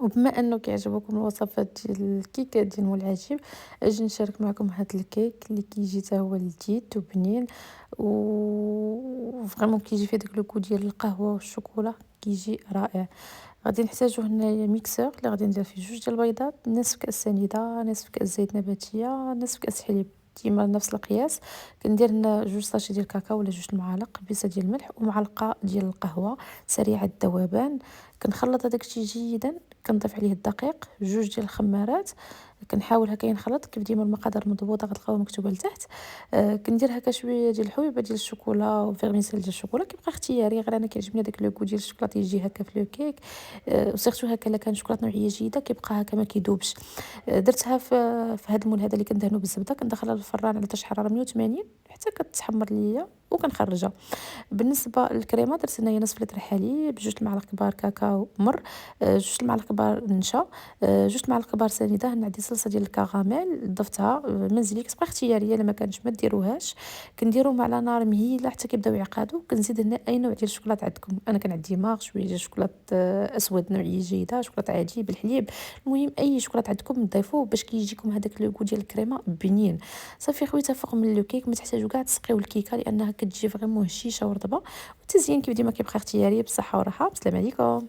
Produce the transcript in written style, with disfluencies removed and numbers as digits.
وبما انه كيعجبكم الوصفات ديال الكيكات ديال مول العجيب، اجي نشارك معكم هذا الكيك اللي كيجي حتى هو لذيذ وبنين، و فريمون كيجي فيه داك لو كو ديال القهوه والشوكولا، كيجي رائع. غادي نحتاجو هنايا ميكسور اللي غادي ندير فيه 2 د البيضات، نصف كاس سنيده، نصف كاس زيت نباتيه، نصف كاس حليب ديما نفس القياس. كندير هنا 2 ساشي ديال الكاكاو ولا 2 المعالق، بيسه ديال الملح ومعلقه ديال القهوه سريعه الذوبان. كنخلط هذاك الشيء جيدا، كنضيف عليه الدقيق، 2 د الخمارات. كنحاول هكا نخلط كيف ديما المقادير مضبوطه، غتلقاوها مكتوبه لتحت. كندير هكا شويه ديال الحبيبه ديال الشوكولا وفيرميسيل ديال الشوكولا، كيبقى اختياري، غير انا كيعجبني داك لو كو ديال الشوكولاط يجي هكا في لو كيك. وسيرتو هكا الا كان شوكولاط نوعيه جيده كيبقى هكا ما كيذوبش. درتها في هذا المول هذا اللي كندهنو بالزبده، كندخلها للفران على درجه حراره 180 حتى كتحمر ليا وكنخرجها. بالنسبه للكريمه درت هنايا نصف لتر حليب، 2 المعالق كبار كاكاو مر، 2 المعالق كبار نشا، 2 المعالق كبار سنيده. هنا عندي صلصه ديال الكراميل ضفتها منزلي، كتبقى اختياريه، الا ما كانش ما ديروهاش. كنديروهم على نار مهيله حتى كيبداو يعقدوا. كنزيد هنا اي نوع ديال الشوكولات عندكم، انا كان عندي ماغ، شويه ديال الشوكولات اسود نوعيه جيده، شوكولات عادي بالحليب. المهم اي شوكولات عندكم ضيفوه باش كيجيكم هذاك لو ديال الكريمه بنين. صافي خويا فوق من لو كيك، ما تحتاجوا كاع تسقيو الكيكه لانها كتجي فريمون هشيشه ورطبه. والتزيين كيف ديما كيبقى اختياري، بصحه وراحه، بسلام عليكم.